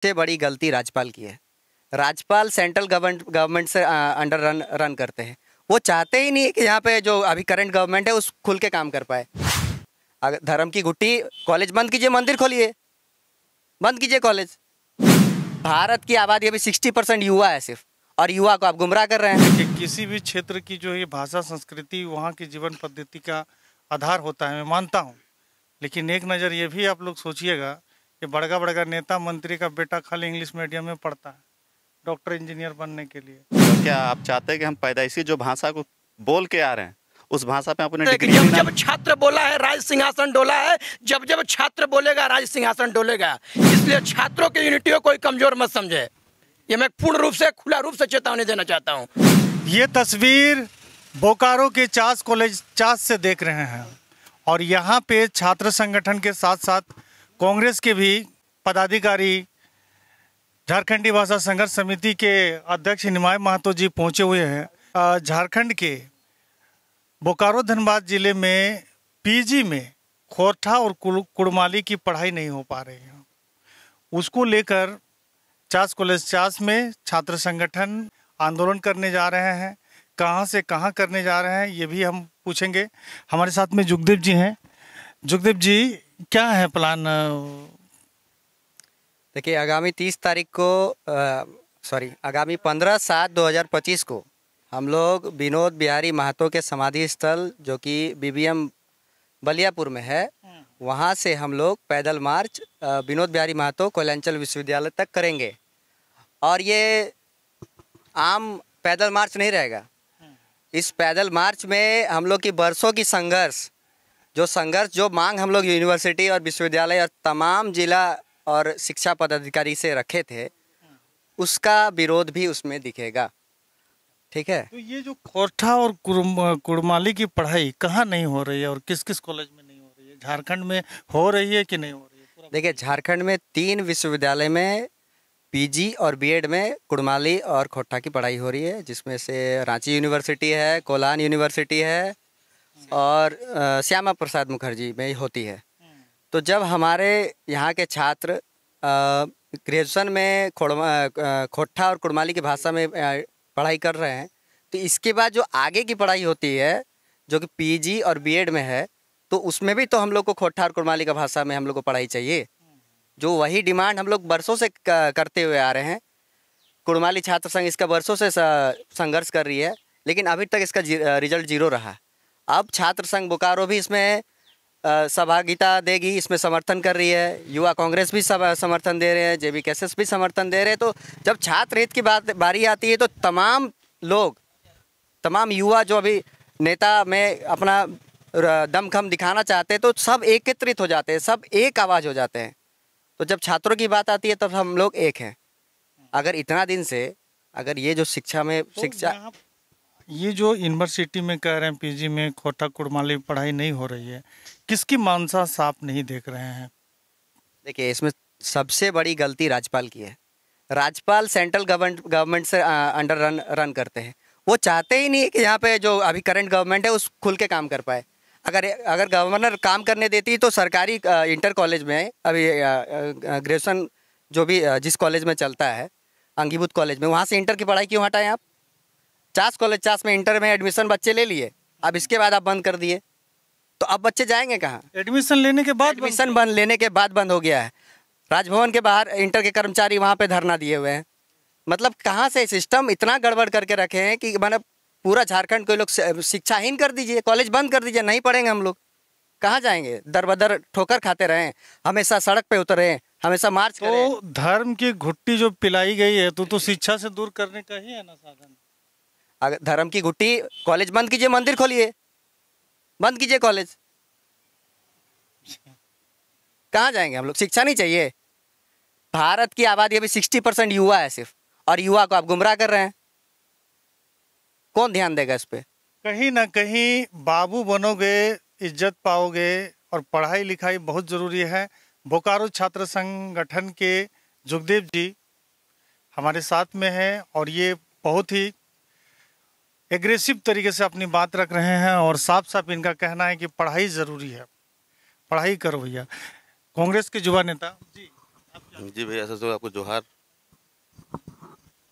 सबसे बड़ी गलती राज्यपाल की है। राज्यपाल सेंट्रल गवर्नमेंट से अंडर रन करते हैं। वो चाहते ही नहीं कि यहाँ पे जो अभी करंट गवर्नमेंट है उस खुल के काम कर पाए। अगर धर्म की घुट्टी, कॉलेज बंद कीजिए, मंदिर खोलिए, बंद कीजिए कॉलेज। भारत की आबादी अभी 60% युवा है सिर्फ, और युवा को आप गुमराह कर रहे हैं। कि किसी भी क्षेत्र की जो ये भाषा संस्कृति वहाँ की जीवन पद्धति का आधार होता है, मैं मानता हूँ। लेकिन एक नज़र ये भी आप लोग सोचिएगा कि बड़का बड़का नेता मंत्री का बेटा खाली इंग्लिश मीडियम में पढ़ता है डॉक्टर इंजीनियर बनने के लिए। तो क्या आप चाहते हैं कि हम पैदाइशी जो भाषा को बोल के आ रहे हैं उस भाषा पे अपने डिग्री जब जब छात्र बोला है राज सिंहासन डोला है, जब जब छात्र बोलेगा राज सिंहासन डोलेगा। इसलिए छात्रों की यूनिटी को कोई कमजोर मत समझे, ये मैं पूर्ण रूप से खुला रूप से चेतावनी देना चाहता हूँ। ये तस्वीर बोकारो के चास कॉलेज चास से देख रहे हैं, और यहाँ पे छात्र संगठन के साथ साथ कांग्रेस के भी पदाधिकारी, झारखंडी भाषा संघर्ष समिति के अध्यक्ष निमाय महतो जी पहुँचे हुए हैं। झारखंड के बोकारो धनबाद जिले में पीजी में खोरठा और कुड़माली की पढ़ाई नहीं हो पा रही है। उसको लेकर चास कॉलेज चास में छात्र संगठन आंदोलन करने जा रहे हैं। कहां से कहां करने जा रहे हैं ये भी हम पूछेंगे। हमारे साथ में जुगदेव जी हैं। जुगदेव जी, क्या है प्लान? देखिए, आगामी 30 तारीख को आगामी 15/7/2025 को हम लोग विनोद बिहारी महतो के समाधि स्थल जो कि बीबीएम बलियापुर में है, वहाँ से हम लोग पैदल मार्च विनोद बिहारी महतो कोयलांचल विश्वविद्यालय तक करेंगे। और ये आम पैदल मार्च नहीं रहेगा। इस पैदल मार्च में हम लोग की बरसों की संघर्ष, जो मांग हम लोग यूनिवर्सिटी और विश्वविद्यालय और तमाम जिला और शिक्षा पदाधिकारी से रखे थे, उसका विरोध भी उसमें दिखेगा। ठीक है। तो ये जो खोरठा और कुड़माली की पढ़ाई कहाँ नहीं हो रही है और किस किस कॉलेज में नहीं हो रही है? झारखंड में हो रही है कि नहीं हो रही है? देखिए, झारखंड में 3 विश्वविद्यालय में पीजी और बीएड में कुड़माली और खोरठा की पढ़ाई हो रही है, जिसमें से रांची यूनिवर्सिटी है, कोलान यूनिवर्सिटी है और श्यामा प्रसाद मुखर्जी में होती है। तो जब हमारे यहाँ के छात्र ग्रेजुएशन में खोरठा और कुड़माली की भाषा में पढ़ाई कर रहे हैं, तो इसके बाद जो आगे की पढ़ाई होती है जो कि पीजी और बीएड में है, तो उसमें भी तो हम लोग को खोरठा और कुड़माली का भाषा में हम लोग को पढ़ाई चाहिए। जो वही डिमांड हम लोग बरसों से करते हुए आ रहे हैं। कुड़माली छात्र संघ इसका बरसों से संघर्ष कर रही है, लेकिन अभी तक इसका रिजल्ट 0 रहा। अब छात्र संघ बोकारो भी इसमें सहभागिता देगी, इसमें समर्थन कर रही है। युवा कांग्रेस भी समर्थन दे रहे हैं, जेबीकेएसएस भी समर्थन दे रहे हैं। तो जब छात्र हित की बारी आती है तो तमाम लोग, तमाम युवा जो अभी नेता में अपना दमखम दिखाना चाहते हैं, तो सब एकत्रित हो जाते हैं, सब एक आवाज़ हो जाते हैं। तो जब छात्रों की बात आती है तब हम लोग एक हैं। अगर इतना दिन से अगर ये जो शिक्षा में ये जो यूनिवर्सिटी में कह रहे हैं पीजी में खोरठा कुड़माली पढ़ाई नहीं हो रही है, किसकी मानसा साफ नहीं देख रहे हैं? देखिए, इसमें सबसे बड़ी गलती राज्यपाल की है। राज्यपाल सेंट्रल गवर्नमेंट से अंडर रन करते हैं। वो चाहते ही नहीं कि यहाँ पे जो अभी करंट गवर्नमेंट है उस खुल के काम कर पाए। अगर गवर्नर काम करने देती तो सरकारी इंटर कॉलेज में अभी ग्रेजुएशन जो भी जिस कॉलेज में चलता है, अंगीभूत कॉलेज में, वहाँ से इंटर की पढ़ाई क्यों हटाएं आप? चास में इंटर में एडमिशन बच्चे ले लिए, अब इसके बाद आप बंद कर दिए, तो अब बच्चे जाएंगे कहाँ? एडमिशन लेने के बाद बंद हो गया है। राजभवन के बाहर इंटर के कर्मचारी वहाँ पे धरना दिए हुए हैं। मतलब कहाँ से सिस्टम इतना गड़बड़ करके रखे हैं कि मतलब पूरा झारखंड को लोग शिक्षाहीन कर दीजिए, कॉलेज बंद कर दीजिए, नहीं पढ़ेंगे हम लोग, कहाँ जाएंगे? दर बदर ठोकर खाते रहें, हमेशा सड़क पे उतरे, हमेशा मार्च करें। तो धर्म की घुट्टी जो पिलाई गई है तो शिक्षा से दूर करने का ही है ना साधन। अगर धर्म की घुट्टी, कॉलेज बंद कीजिए, मंदिर खोलिए, बंद कीजिए कॉलेज, कहाँ जाएंगे हम लोग? शिक्षा नहीं चाहिए? भारत की आबादी अभी 60% युवा है सिर्फ, और युवा को आप गुमराह कर रहे हैं। कौन ध्यान देगा इस पे? कहीं ना कहीं बाबू बनोगे, इज्जत पाओगे, और पढ़ाई लिखाई बहुत ज़रूरी है। बोकारो छात्र संगठन के जुगदेव जी हमारे साथ में हैं, और ये बहुत ही एग्रेसिव तरीके से अपनी बात रख रहे हैं, और साफ साफ इनका कहना है कि पढ़ाई ज़रूरी है, पढ़ाई करो भैया। कांग्रेस के युवा नेता जी, जी भैया, सबसे पहले आपको जोहार।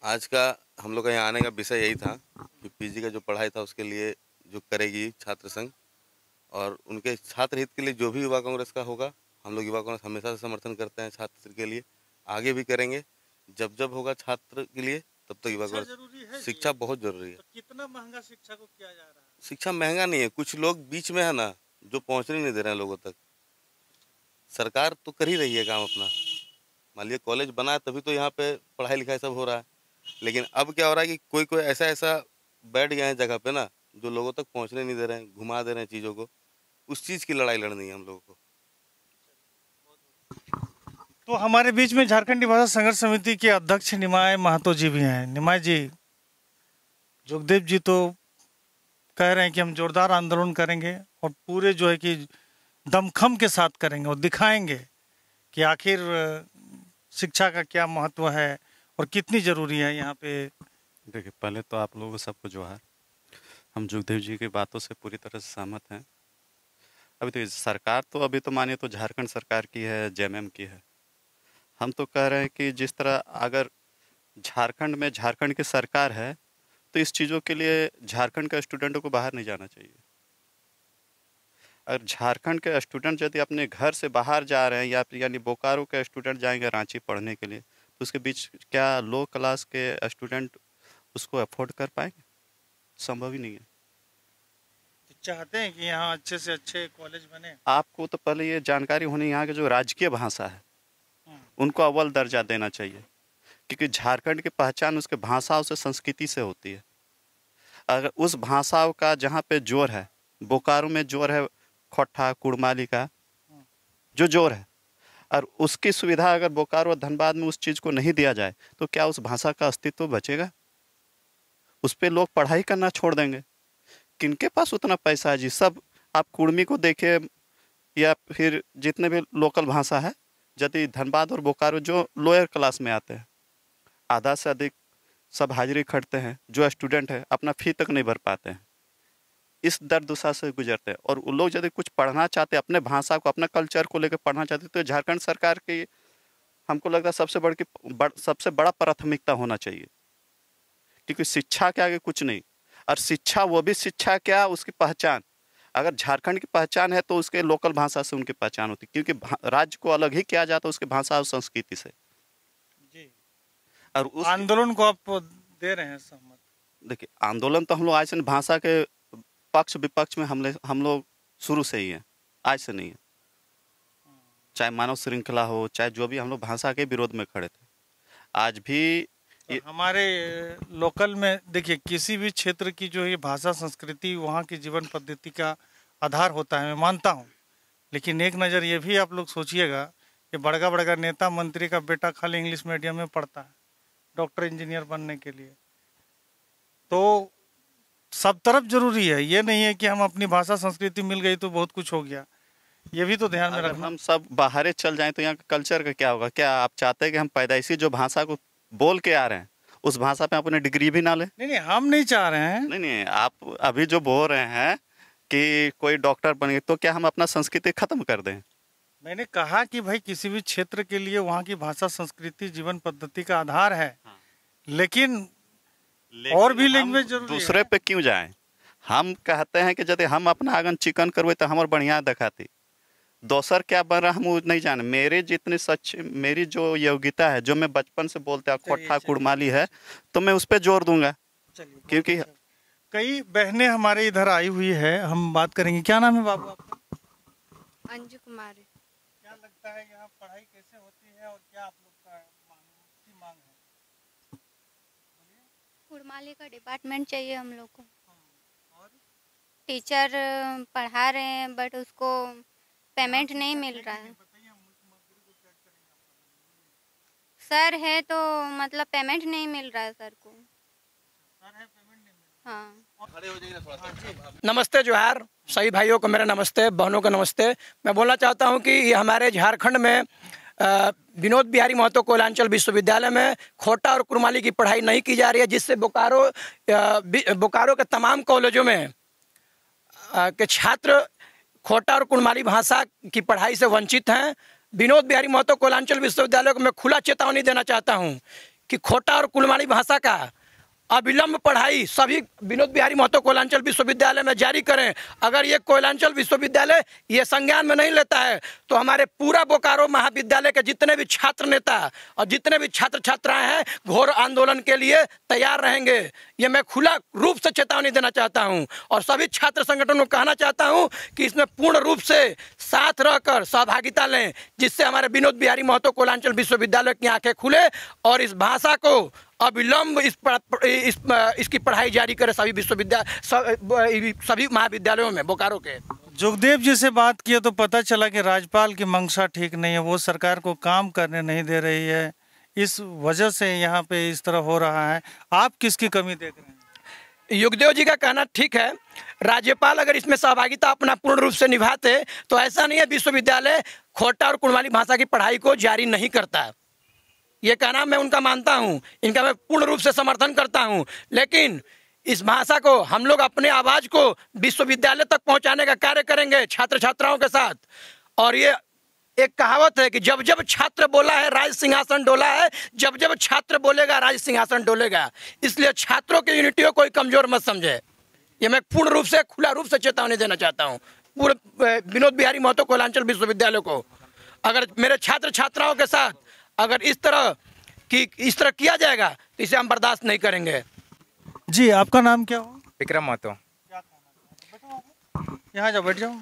आज का हम लोग का यहाँ आने का विषय यही था कि पीजी का जो पढ़ाई था उसके लिए जो करेगी छात्र संघ, और उनके छात्र हित के लिए जो भी युवा कांग्रेस का होगा, हम लोग युवा कांग्रेस हमेशा से समर्थन करते हैं छात्र के लिए, आगे भी करेंगे। जब जब होगा छात्र के लिए तब तक युवा कांग्रेस। शिक्षा बहुत जरूरी है। तो कितना महंगा शिक्षा को किया जा रहा है? शिक्षा महंगा नहीं है, कुछ लोग बीच में है ना जो पहुँचने नहीं दे रहे हैं लोगों तक। सरकार तो कर ही रही है काम अपना। मान लीजिए कॉलेज बना है तभी तो यहाँ पे पढ़ाई लिखाई सब हो रहा है, लेकिन अब क्या हो रहा है कि कोई कोई ऐसा बैठ गया है जगह पे ना जो लोगों तक पहुँचने नहीं दे रहे हैं, घुमा दे रहे हैं चीज़ों को। उस चीज़ की लड़ाई लड़नी है हम लोगों को। तो हमारे बीच में झारखंडी भाषा संघर्ष समिति के अध्यक्ष निमाय महतो जी भी हैं। निमाय जी, जोगदेव जी तो कह रहे हैं कि हम जोरदार आंदोलन करेंगे और पूरे जो है कि दमखम के साथ करेंगे और दिखाएंगे कि आखिर शिक्षा का क्या महत्व है और कितनी ज़रूरी है यहाँ पे। देखिए, पहले तो आप लोगों सबको जोहार। हम जोगदेव जी की बातों से पूरी तरह से सहमत हैं। अभी तो सरकार तो अभी तो मानिए तो झारखंड सरकार की है, जेएमएम की है। हम तो कह रहे हैं कि जिस तरह अगर झारखंड में झारखंड की सरकार है तो इस चीज़ों के लिए झारखंड के स्टूडेंटों को बाहर नहीं जाना चाहिए। अगर झारखंड के स्टूडेंट यदि अपने घर से बाहर जा रहे हैं या यानी बोकारो के स्टूडेंट जाएंगे रांची पढ़ने के लिए, तो उसके बीच क्या लो क्लास के स्टूडेंट उसको अफोर्ड कर पाएंगे? संभव ही नहीं है। तो चाहते हैं कि यहाँ अच्छे से अच्छे कॉलेज बने। आपको तो पहले ये जानकारी होनी यहाँ की जो राजकीय भाषा है उनको अव्वल दर्जा देना चाहिए, क्योंकि झारखंड की पहचान उसके भाषाओं से, संस्कृति से होती है। अगर उस भाषाओं का जहाँ पे जोर है, बोकारो में जोर है खोटा कुड़माली का जो जोर है, और उसकी सुविधा अगर बोकारो और धनबाद में उस चीज़ को नहीं दिया जाए तो क्या उस भाषा का अस्तित्व बचेगा? उस पर लोग पढ़ाई करना छोड़ देंगे। किनके पास उतना पैसा है जी? सब आप कुड़मी को देखिए या फिर जितने भी लोकल भाषा है, यदि धनबाद और बोकारो जो लोअर क्लास में आते हैं, आधा से अधिक सब हाजिरी खटते हैं। जो स्टूडेंट है अपना फी तक नहीं भर पाते हैं, इस दर्द दुसा से गुजरते हैं। और वो लोग यदि कुछ पढ़ना चाहते हैं, अपने भाषा को, अपना कल्चर को लेकर पढ़ना चाहते हैं, तो झारखंड सरकार की हमको लगता है सबसे बड़ा प्राथमिकता होना चाहिए, क्योंकि शिक्षा के आगे कुछ नहीं। और शिक्षा, वो भी शिक्षा क्या, उसकी पहचान। अगर झारखंड की पहचान है तो उसके लोकल भाषा से उनकी पहचान होती है, क्योंकि राज्य को अलग ही किया जाता है उसके भाषा और संस्कृति से। जी। और उस आंदोलन को आप दे रहे हैं सहमत? देखिए, आंदोलन तो हम लोग आज से भाषा के पक्ष विपक्ष में हम लोग शुरू से ही हैं, आज से नहीं है। चाहे मानव श्रृंखला हो, चाहे जो भी, हम लोग भाषा के विरोध में खड़े थे। आज भी तो हमारे लोकल में देखिए, किसी भी क्षेत्र की जो ये भाषा संस्कृति वहाँ की जीवन पद्धति का आधार होता है, मैं मानता हूँ। लेकिन एक नज़र ये भी आप लोग सोचिएगा कि बड़का बड़का नेता मंत्री का बेटा खाली इंग्लिश मीडियम में पढ़ता है डॉक्टर इंजीनियर बनने के लिए। तो सब तरफ जरूरी है, ये नहीं है कि हम अपनी भाषा संस्कृति मिल गई तो बहुत कुछ हो गया। ये भी तो ध्यान में रखना। हम सब बाहर चल जाएं तो यहाँ का कल्चर का क्या होगा? क्या आप चाहते हैं कि हम पैदाइशी जो भाषा को बोल के आ रहे हैं उस भाषा पे अपने डिग्री भी ना लें? नहीं, हम नहीं चाह रहे हैं। नहीं, आप अभी जो बोल रहे हैं कि कोई डॉक्टर बने, तो क्या हम अपना संस्कृति खत्म कर दें? मैंने कहा कि भाई किसी भी क्षेत्र के लिए वहाँ की भाषा संस्कृति जीवन पद्धति का आधार है। लेकिन और भी लैंग्वेज जरूरी है। दूसरे पे क्यों जाएं? हम कहते हैं कि यदि हम अपना आंगन चिकन करवे तो हमारे बढ़िया दिखाती। दोसर क्या बन रहा हम वो नहीं जाने। मेरी जो योग्यता है, जो मैं बचपन से बोलता हूँ खोटा कुड़माली है, तो मैं उस पर जोर दूंगा। क्योंकि कई बहनें हमारे इधर आई हुई है, हम बात करेंगे। क्या नाम है बाबू आपका? अंजू कुमारी। क्या लगता है यहाँ पढ़ाई कैसे होती है और क्या आप लोग का मांग है? कुड़माली का डिपार्टमेंट चाहिए हम लोग को। और टीचर पढ़ा रहे हैं बट उसको पेमेंट नहीं मिल रहा है। सर है तो मतलब पेमेंट नहीं मिल रहा है सर को। हाँ। नमस्ते, जोहार। सभी भाइयों को मेरा नमस्ते, बहनों को नमस्ते। मैं बोलना चाहता हूं कि ये हमारे झारखंड में विनोद बिहारी महतो कोयलांचल विश्वविद्यालय में खोटा और कुड़माली की पढ़ाई नहीं की जा रही है, जिससे बोकारो के तमाम कॉलेजों में के छात्र खोटा और कुड़माली भाषा की पढ़ाई से वंचित हैं। विनोद बिहारी महतो कोयलांचल विश्वविद्यालय को मैं खुला चेतावनी देना चाहता हूं कि खोटा और कुड़माली भाषा का अविलंब पढ़ाई सभी विनोद बिहारी महतो कोयलांचल विश्वविद्यालय में जारी करें। अगर ये कोयलांचल विश्वविद्यालय ये संज्ञान में नहीं लेता है तो हमारे पूरा बोकारो महाविद्यालय के जितने भी छात्र नेता और जितने भी छात्र छात्राएं हैं घोर आंदोलन के लिए तैयार रहेंगे। ये मैं खुला रूप से चेतावनी देना चाहता हूं और सभी छात्र संगठनों को कहना चाहता हूं कि इसमें पूर्ण रूप से साथ रहकर सहभागिता लें, जिससे हमारे विनोद बिहारी महतो कोयलांचल विश्वविद्यालय की आंखें खुले और इस भाषा को अविलंब इसकी पढ़ाई जारी करे सभी महाविद्यालयों में बोकारो के। जोगदेव जी से बात किया तो पता चला कि राज्यपाल की मंशा ठीक नहीं है, वो सरकार को काम करने नहीं दे रही है, इस वजह से यहाँ पे इस तरह हो रहा है। आप किसकी कमी देख रहे हैं? योगदेव जी का कहना ठीक है, राज्यपाल अगर इसमें सहभागिता अपना पूर्ण रूप से निभाते तो ऐसा नहीं है विश्वविद्यालय खोटा और कुड़माली भाषा की पढ़ाई को जारी नहीं करता। ये कहना मैं उनका मानता हूँ, इनका मैं पूर्ण रूप से समर्थन करता हूँ, लेकिन इस भाषा को हम लोग अपने आवाज़ को विश्वविद्यालय तक पहुँचाने का कार्य करेंगे छात्र छात्राओं के साथ। और ये एक कहावत है कि जब जब छात्र बोला है राज सिंहासन डोला है, जब जब छात्र बोलेगा राज सिंहासन डोलेगा। इसलिए छात्रों की यूनिटी को कोई कमजोर मत समझे, ये मैं पूर्ण रूप से खुला रूप से चेतावनी देना चाहता हूँ पूरे विनोद बिहारी महतो कोयलांचल विश्वविद्यालय को। अगर मेरे छात्र छात्राओं के साथ अगर इस तरह किया जाएगा तो इसे हम बर्दाश्त नहीं करेंगे। जी, आपका नाम क्या हो? विक्रम महतो। यहाँ जाओ, बैठ जाओ।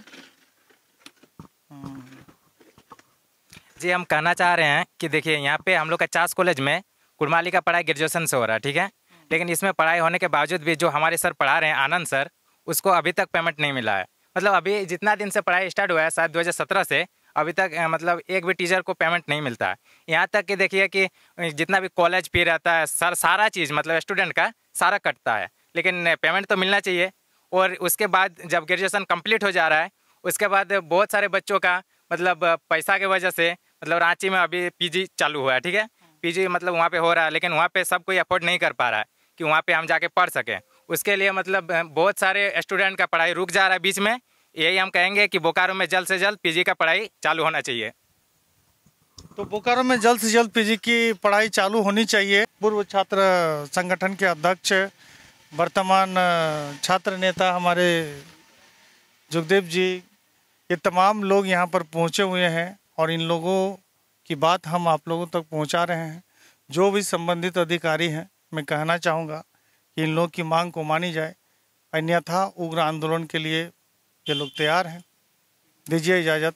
जी, हम कहना चाह रहे हैं कि देखिए यहाँ पे हम लोग का चास कॉलेज में कुड़माली का पढ़ाई ग्रेजुएशन से हो रहा है, ठीक है, लेकिन इसमें पढ़ाई होने के बावजूद भी जो हमारे सर पढ़ा रहे हैं आनंद सर, उसको अभी तक पेमेंट नहीं मिला है। मतलब अभी जितना दिन से पढ़ाई स्टार्ट हुआ है शायद 2017 से अभी तक मतलब एक भी टीचर को पेमेंट नहीं मिलता है। यहाँ तक कि देखिए कि जितना भी कॉलेज फी रहता है सर सारा चीज़ मतलब स्टूडेंट का सारा कटता है, लेकिन पेमेंट तो मिलना चाहिए। और उसके बाद जब ग्रेजुएशन कंप्लीट हो जा रहा है उसके बाद बहुत सारे बच्चों का मतलब पैसा की वजह से मतलब रांची में अभी पीजी चालू हुआ है, ठीक है, पीजी मतलब वहाँ पे हो रहा है, लेकिन वहाँ पे सब कोई अफोर्ड नहीं कर पा रहा है कि वहाँ पे हम जाके पढ़ सकें। उसके लिए मतलब बहुत सारे स्टूडेंट का पढ़ाई रुक जा रहा है बीच में। यही हम कहेंगे कि बोकारो में जल्द से जल्द पीजी का पढ़ाई चालू होना चाहिए। तो बोकारो में जल्द से जल्द पीजी की पढ़ाई चालू होनी चाहिए। पूर्व छात्र संगठन के अध्यक्ष वर्तमान छात्र नेता हमारे जोगदेव जी, ये तमाम लोग यहाँ पर पहुँचे हुए हैं और इन लोगों की बात हम आप लोगों तक पहुँचा रहे हैं। जो भी संबंधित अधिकारी हैं, मैं कहना चाहूँगा कि इन लोग की मांग को मानी जाए, अन्यथा उग्र आंदोलन के लिए ये लोग तैयार हैं। दीजिए इजाज़त।